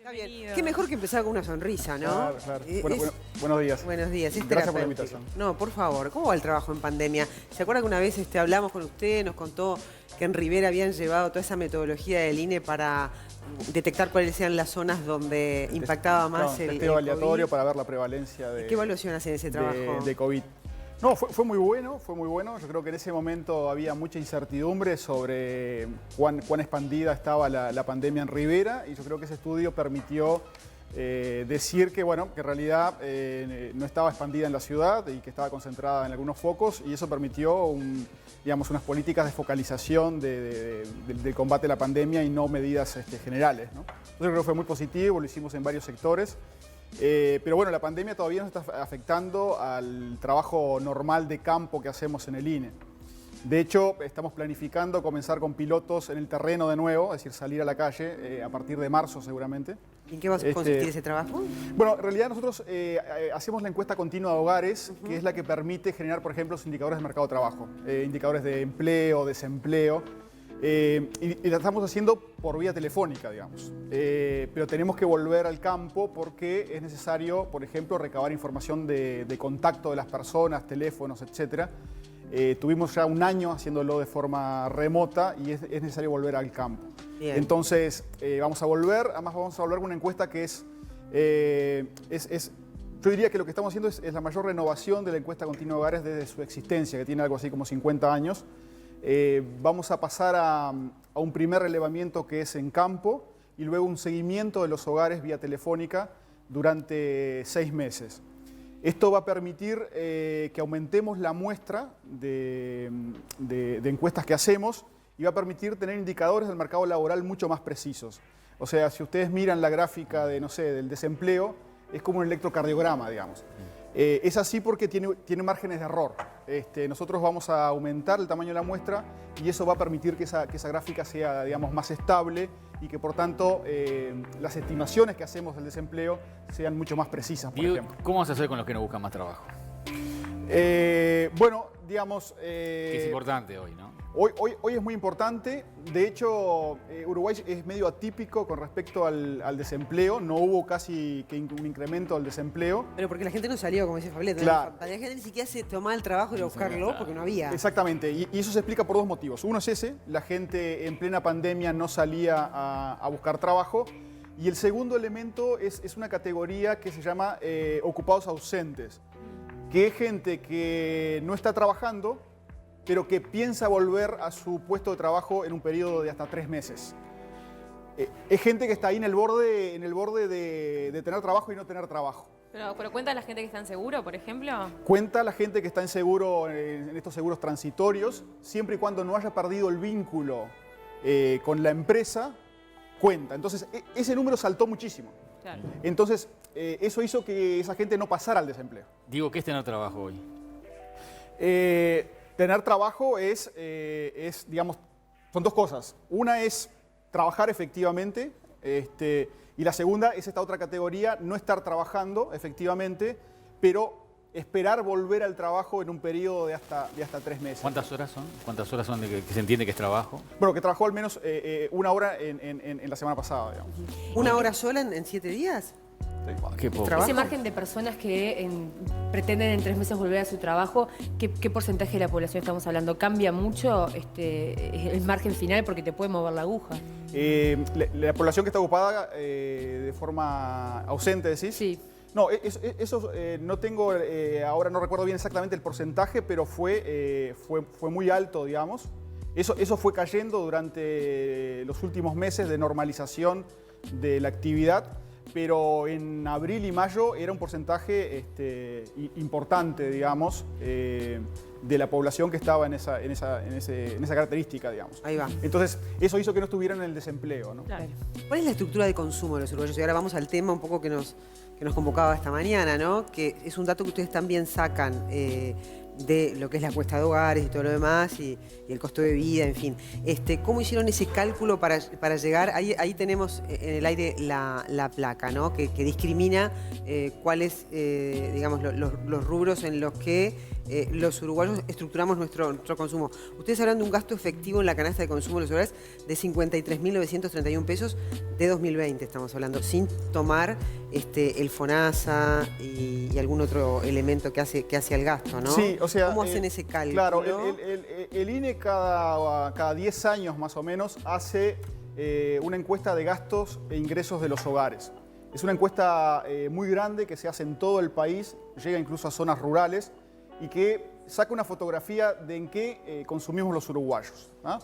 Está bien. Qué mejor que empezar con una sonrisa, ¿no? Claro, claro. Buenos días. Buenos días. Gracias por la invitación. No, por favor. ¿Cómo va el trabajo en pandemia? ¿Se acuerda que una vez hablamos con usted, nos contó que en Rivera habían llevado toda esa metodología del INE para detectar cuáles eran las zonas donde impactaba más el testeo aleatorio COVID? para ver la prevalencia de... ¿Qué evaluación hace ese trabajo? De COVID. No, fue muy bueno, fue muy bueno. Yo creo que en ese momento había mucha incertidumbre sobre cuán expandida estaba la pandemia en Rivera, y yo creo que ese estudio permitió decir que, bueno, que en realidad no estaba expandida en la ciudad y que estaba concentrada en algunos focos, y eso permitió digamos, unas políticas de focalización del combate a la pandemia y no medidas generales, ¿no? Entonces creo que fue muy positivo, lo hicimos en varios sectores. Pero bueno, la pandemia todavía nos está afectando al trabajo normal de campo que hacemos en el INE. De hecho, estamos planificando comenzar con pilotos en el terreno de nuevo, es decir, salir a la calle a partir de marzo seguramente. ¿Y en qué va a consistir ese trabajo? Bueno, en realidad nosotros hacemos la encuesta continua de hogares, que es la que permite generar, por ejemplo, los indicadores de mercado de trabajo, indicadores de empleo, desempleo. Y la estamos haciendo por vía telefónica, digamos. Pero tenemos que volver al campo porque es necesario, por ejemplo, recabar información de contacto de las personas, teléfonos, etc. Tuvimos ya un año haciéndolo de forma remota y es necesario volver al campo. Bien. Entonces, vamos a volver, además vamos a volver con una encuesta que yo diría que lo que estamos haciendo es la mayor renovación de la encuesta continua de hogares desde su existencia, que tiene algo así como 50 años. Vamos a pasar a un primer relevamiento que es en campo y luego un seguimiento de los hogares vía telefónica durante 6 meses. Esto va a permitir que aumentemos la muestra de encuestas que hacemos y va a permitir tener indicadores del mercado laboral mucho más precisos. O sea, si ustedes miran la gráfica de, no sé, del desempleo, es como un electrocardiograma, digamos. Es así porque tiene márgenes de error. Nosotros vamos a aumentar el tamaño de la muestra y eso va a permitir que esa gráfica sea, digamos, más estable y que, por tanto, las estimaciones que hacemos del desempleo sean mucho más precisas, por ejemplo. ¿Cómo vas a hacer con los que no buscan más trabajo? Bueno, digamos... que es importante hoy, ¿no? Hoy es muy importante. De hecho, Uruguay es medio atípico con respecto al desempleo. No hubo casi que un incremento del desempleo. Pero porque la gente no salió, como dice Fableto. Claro. La gente ni siquiera se tomaba el trabajo de ir a buscarlo porque no había. Exactamente. Y eso se explica por dos motivos. Uno es ese. La gente en plena pandemia no salía a buscar trabajo. Y el segundo elemento es una categoría que se llama ocupados ausentes, que es gente que no está trabajando, pero que piensa volver a su puesto de trabajo en un periodo de hasta 3 meses. Es gente que está ahí en el borde de tener trabajo y no tener trabajo. Pero ¿cuenta la gente que está en seguro, por ejemplo? Cuenta la gente que está en seguro, en estos seguros transitorios, siempre y cuando no haya perdido el vínculo con la empresa, cuenta. Entonces, ese número saltó muchísimo. Claro. Entonces, eso hizo que esa gente no pasara al desempleo. Digo, ¿qué es tener trabajo hoy? Tener trabajo es, digamos, son dos cosas. Una es trabajar efectivamente, y la segunda es esta otra categoría, no estar trabajando efectivamente, pero esperar volver al trabajo en un periodo de hasta 3 meses. ¿Cuántas horas son? ¿Cuántas horas son de que se entiende que es trabajo? Bueno, que trabajó al menos 1 hora en la semana pasada, digamos. ¿1 hora sola en 7 días? Qué poco. Ese margen de personas que pretenden en 3 meses volver a su trabajo, ¿qué porcentaje de la población estamos hablando? ¿Cambia mucho el margen final porque te puede mover la aguja? La población que está ocupada de forma ausente, ¿decís? Sí. No, eso no tengo, ahora no recuerdo bien exactamente el porcentaje, pero fue muy alto, digamos. Eso fue cayendo durante los últimos meses de normalización de la actividad, pero en abril y mayo era un porcentaje importante, digamos, de la población que estaba en esa característica, digamos. Ahí va. Entonces, eso hizo que no estuvieran en el desempleo, ¿no? Claro. ¿Cuál es la estructura de consumo de los uruguayos? Y ahora vamos al tema un poco que nos convocaba esta mañana, ¿no? Que es un dato que ustedes también sacan de lo que es la cuesta de hogares y todo lo demás, y el costo de vida, en fin. ¿Cómo hicieron ese cálculo para llegar? Ahí tenemos en el aire la placa, ¿no? Que discrimina cuáles, digamos, los rubros en los que los uruguayos estructuramos nuestro consumo. Ustedes hablan de un gasto efectivo en la canasta de consumo de los hogares de 53.931 pesos de 2020, estamos hablando, sin tomar el FONASA y algún otro elemento que hace al gasto, ¿no? Sí, o sea... ¿Cómo hacen ese cálculo? Claro, el INE cada 10 años más o menos hace una encuesta de gastos e ingresos de los hogares. Es una encuesta muy grande que se hace en todo el país, llega incluso a zonas rurales y que saca una fotografía de en qué consumimos los uruguayos, ¿no?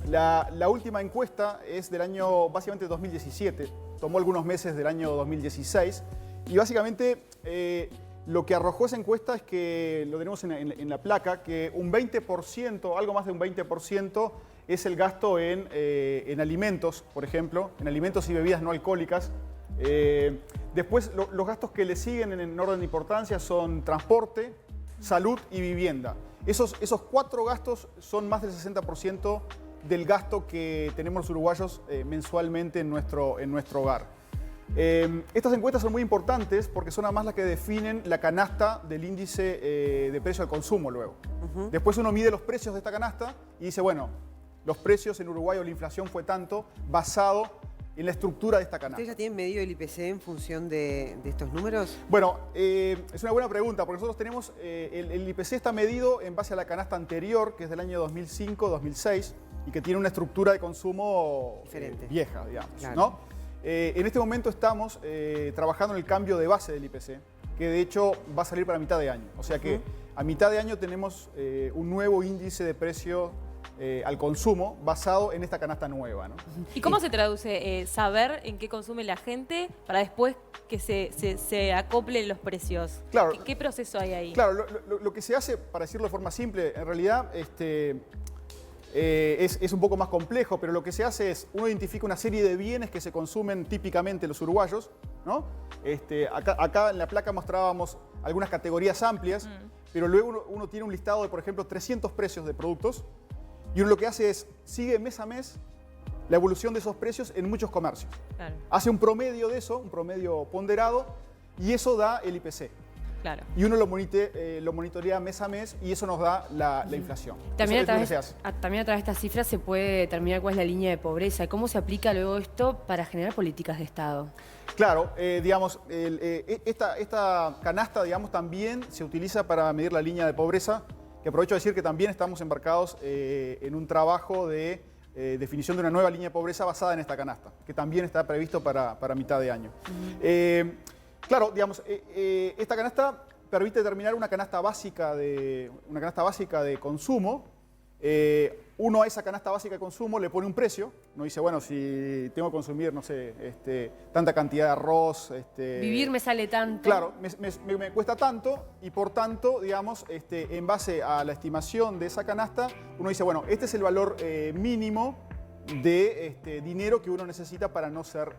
La última encuesta es del año básicamente 2017, tomó algunos meses del año 2016 y básicamente lo que arrojó esa encuesta es que, lo tenemos en la placa, que un 20%, algo más de un 20% es el gasto en alimentos, por ejemplo, en alimentos y bebidas no alcohólicas. Después, los gastos que le siguen en orden de importancia son transporte, salud y vivienda. Esos 4 gastos son más del 60% del gasto que tenemos los uruguayos mensualmente en nuestro hogar. Estas encuestas son muy importantes porque son además las que definen la canasta del índice de precio al consumo luego. Después uno mide los precios de esta canasta y dice, bueno, los precios en Uruguay o la inflación fue tanto basado en la estructura de esta canasta. ¿Ustedes ya tienen medido el IPC en función de estos números? Bueno, es una buena pregunta porque nosotros tenemos, el IPC está medido en base a la canasta anterior, que es del año 2005-2006 y que tiene una estructura de consumo vieja, digamos, claro, ¿no? En este momento estamos trabajando en el cambio de base del IPC, que de hecho va a salir para mitad de año. O sea que a mitad de año tenemos un nuevo índice de precio al consumo basado en esta canasta nueva, ¿no? ¿Y cómo se traduce saber en qué consume la gente para después que se acoplen los precios? Claro, ¿Qué proceso hay ahí? Claro, lo que se hace, para decirlo de forma simple, en realidad es un poco más complejo, pero lo que se hace es, uno identifica una serie de bienes que se consumen típicamente los uruguayos, ¿no? Acá en la placa mostrábamos algunas categorías amplias, pero luego uno tiene un listado de, por ejemplo, 300 precios de productos, y uno lo que hace es, sigue mes a mes la evolución de esos precios en muchos comercios. Claro. Hace un promedio de eso, un promedio ponderado, y eso da el IPC. Claro. Y uno lo monitorea mes a mes y eso nos da la inflación. También a través de estas cifras se puede determinar cuál es la línea de pobreza. ¿Cómo se aplica luego esto para generar políticas de Estado? Claro, digamos, esta canasta, digamos, también se utiliza para medir la línea de pobreza, que aprovecho de decir que también estamos embarcados en un trabajo de definición de una nueva línea de pobreza basada en esta canasta, que también está previsto para mitad de año. Claro, digamos, esta canasta permite determinar una canasta básica de consumo. Uno a esa canasta básica de consumo le pone un precio. Uno dice, bueno, si tengo que consumir, no sé, tanta cantidad de arroz... Vivir me sale tanto. Claro, me cuesta tanto y por tanto, digamos, en base a la estimación de esa canasta, uno dice, bueno, este es el valor mínimo de dinero que uno necesita para no ser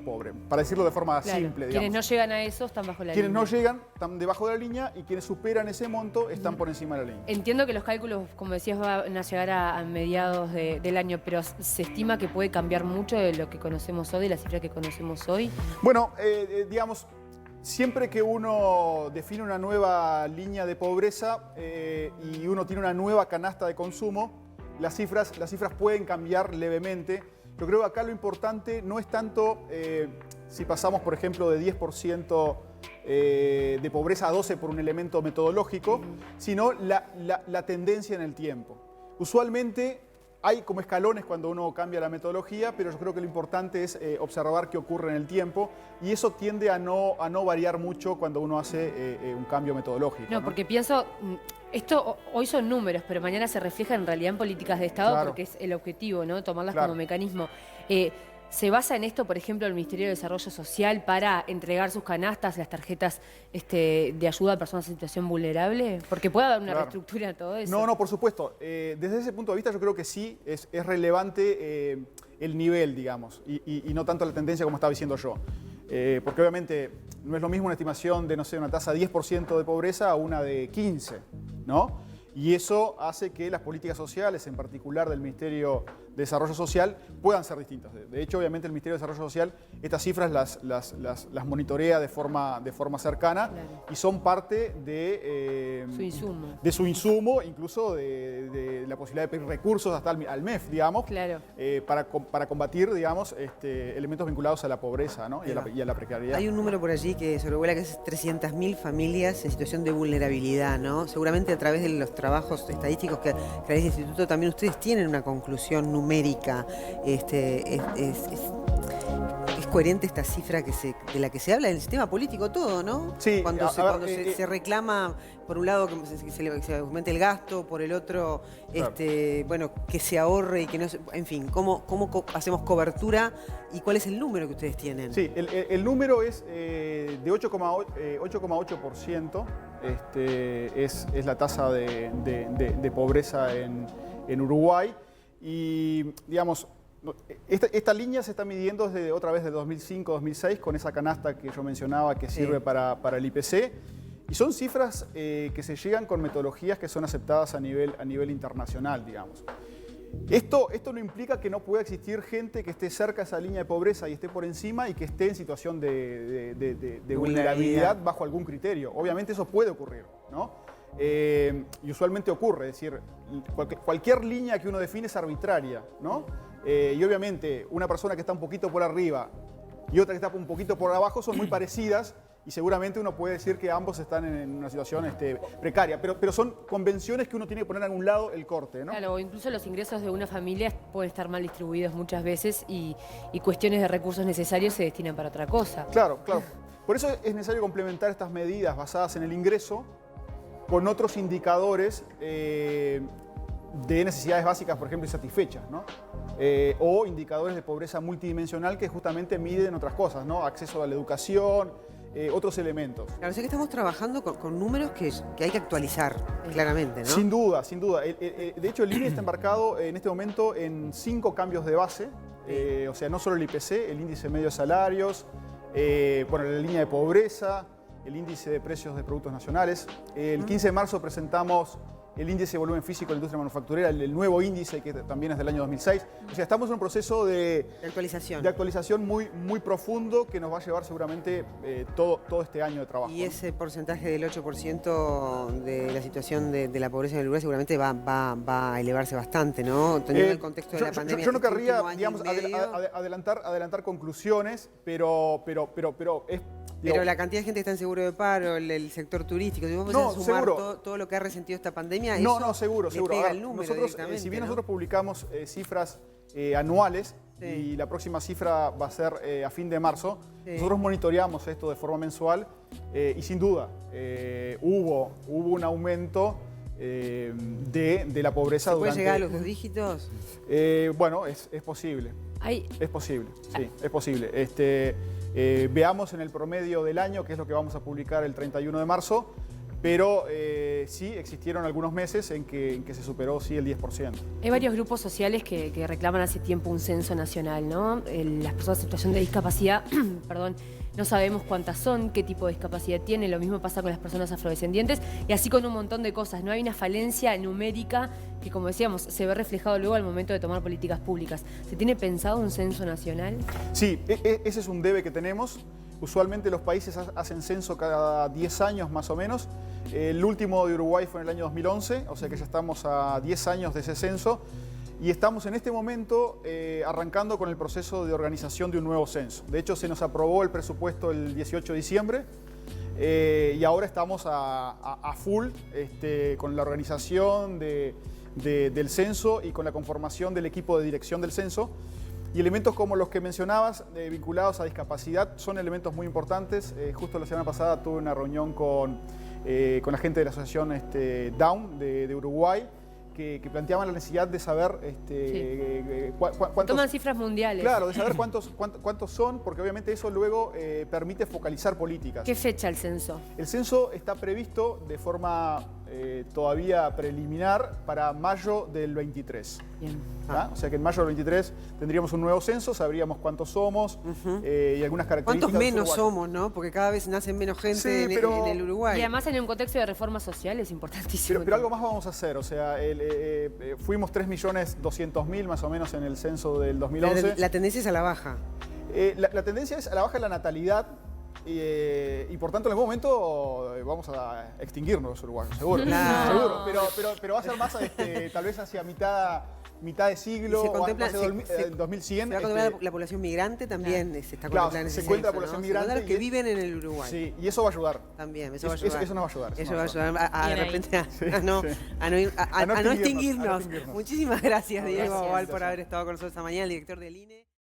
pobre. Para decirlo de forma simple, digamos. Quienes no llegan a eso están bajo la línea. Quienes no llegan están debajo de la línea y quienes superan ese monto están por encima de la línea. Entiendo que los cálculos, como decías, van a llegar a mediados del año, pero ¿se estima que puede cambiar mucho de lo que conocemos hoy, de la cifra que conocemos hoy? Bueno, digamos, siempre que uno define una nueva línea de pobreza y uno tiene una nueva canasta de consumo, las cifras pueden cambiar levemente. Yo creo que acá lo importante no es tanto si pasamos, por ejemplo, de 10% de pobreza a 12% por un elemento metodológico, sino la tendencia en el tiempo. Usualmente hay como escalones cuando uno cambia la metodología, pero yo creo que lo importante es observar qué ocurre en el tiempo y eso tiende a no variar mucho cuando uno hace un cambio metodológico. No, porque pienso... Esto hoy son números, pero mañana se refleja en realidad en políticas de Estado, claro, porque es el objetivo, ¿no? Tomarlas como mecanismo. ¿Se basa en esto, por ejemplo, el Ministerio de Desarrollo Social para entregar sus canastas, las tarjetas de ayuda a personas en situación vulnerable? Porque puede haber una reestructura de todo eso. No, por supuesto. Desde ese punto de vista yo creo que sí, es relevante el nivel, digamos, y no tanto la tendencia como estaba diciendo yo. Porque obviamente no es lo mismo una estimación de, no sé, una tasa de 10% de pobreza a una de 15%, ¿no? Y eso hace que las políticas sociales, en particular del Ministerio Desarrollo Social puedan ser distintas. De hecho, obviamente el Ministerio de Desarrollo Social estas cifras las monitorea de forma cercana, claro, y son parte de su insumo, incluso de la posibilidad de pedir recursos hasta al MEF, digamos, claro, para combatir, digamos, elementos vinculados a la pobreza, ¿no? y a la precariedad. Hay un número por allí que sobrevuela que es 300.000 familias en situación de vulnerabilidad, ¿no? Seguramente a través de los trabajos estadísticos que realiza el Instituto también ustedes tienen una conclusión numérica. ¿Es coherente esta cifra de la que se habla en el sistema político todo, ¿no? Sí. Cuando se reclama, por un lado, que se aumente el gasto, por el otro, claro, bueno, que se ahorre y que no se... En fin, ¿cómo hacemos cobertura y cuál es el número que ustedes tienen? Sí, el número es de 8,8%. Es la tasa de pobreza en Uruguay. Y, digamos, esta línea se está midiendo desde otra vez de 2005-2006 con esa canasta que yo mencionaba que sirve para el IPC. Y son cifras que se llegan con metodologías que son aceptadas a nivel internacional, digamos. Esto no implica que no pueda existir gente que esté cerca de esa línea de pobreza y esté por encima y que esté en situación de vulnerabilidad bajo algún criterio. Obviamente eso puede ocurrir, ¿no? Y usualmente ocurre, es decir, cualquier línea que uno define es arbitraria, ¿no? Y obviamente una persona que está un poquito por arriba y otra que está un poquito por abajo son muy parecidas y seguramente uno puede decir que ambos están en una situación precaria, pero son convenciones que uno tiene que poner a un lado el corte, ¿no? Claro, o incluso los ingresos de una familia pueden estar mal distribuidos muchas veces y cuestiones de recursos necesarios se destinan para otra cosa. Claro, claro. Por eso es necesario complementar estas medidas basadas en el ingreso con otros indicadores de necesidades básicas, por ejemplo, insatisfechas, ¿no? O indicadores de pobreza multidimensional que justamente miden otras cosas, ¿no? Acceso a la educación, otros elementos. Claro, sé que estamos trabajando con números que hay que actualizar, claramente, ¿no? Sin duda, sin duda. De hecho, el INE está embarcado en este momento en 5 cambios de base, o sea, no solo el IPC, el índice medio de salarios, bueno, la línea de pobreza, el índice de precios de productos nacionales. El 15 de marzo presentamos el índice de volumen físico de la industria manufacturera, el nuevo índice que también es del año 2006. O sea, estamos en un proceso de actualización muy profundo que nos va a llevar seguramente todo este año de trabajo. Y ese porcentaje del 8% de la situación de la pobreza en el Uruguay seguramente va a elevarse bastante, ¿no? Teniendo el contexto de la pandemia. Yo no querría, digamos, adelantar conclusiones, pero es... Pero la cantidad de gente que está en seguro de paro, el sector turístico, si vos no, a sumar todo lo que ha resentido esta pandemia, no, seguro. Pega el número nosotros, si bien nosotros publicamos cifras anuales, sí, y la próxima cifra va a ser a fin de marzo, sí, nosotros monitoreamos esto de forma mensual y sin duda hubo un aumento de la pobreza. ¿Se puede llegar a los 2 dígitos? Bueno, es posible. Es posible, sí, es posible. Veamos en el promedio del año, que es lo que vamos a publicar el 31 de marzo, pero sí existieron algunos meses en que se superó sí el 10%. Hay varios grupos sociales que reclaman hace tiempo un censo nacional, ¿no? Las personas en situación de discapacidad, perdón, no sabemos cuántas son, qué tipo de discapacidad tienen, lo mismo pasa con las personas afrodescendientes y así con un montón de cosas. No hay una falencia numérica que, como decíamos, se ve reflejado luego al momento de tomar políticas públicas. ¿Se tiene pensado un censo nacional? Sí, ese es un debe que tenemos. Usualmente los países hacen censo cada 10 años más o menos. El último de Uruguay fue en el año 2011, o sea que ya estamos a 10 años de ese censo. Y estamos en este momento arrancando con el proceso de organización de un nuevo censo. De hecho, se nos aprobó el presupuesto el 18 de diciembre y ahora estamos a full con la organización del censo y con la conformación del equipo de dirección del censo. Y elementos como los que mencionabas, vinculados a discapacidad, son elementos muy importantes. Justo la semana pasada tuve una reunión con la gente de la asociación Down de Uruguay, que planteaban la necesidad de saber cuántos... Toman cifras mundiales. Claro, de saber cuántos son, porque obviamente eso luego permite focalizar políticas. ¿Qué fecha el censo? El censo está previsto de forma todavía preliminar para mayo del 23. Bien. O sea que en mayo del 23 tendríamos un nuevo censo, sabríamos cuántos somos y algunas características. ¿Cuántos menos somos, no? Porque cada vez nacen menos gente en el Uruguay. Y además en un contexto de reforma social es importantísimo. Pero algo más vamos a hacer, o sea, fuimos 3.200.000 más o menos en el censo del 2011. La tendencia es a la baja. La tendencia es a la baja de la natalidad y por tanto en algún momento vamos a extinguirnos los uruguayos, seguro. Seguro, pero va a ser más tal vez hacia mitad de siglo, se contempla, o hacia 2100. Se va a contemplar la población migrante también, se está claro, contemplando. se encuentra la población migrante. Los que viven en el Uruguay. Sí, y eso va a ayudar. También, eso va a ayudar. Eso nos va a ayudar. Eso va a ayudar de repente a no extinguirnos. Muchísimas gracias, Diego Val, por haber estado con nosotros esta mañana, el director del INE.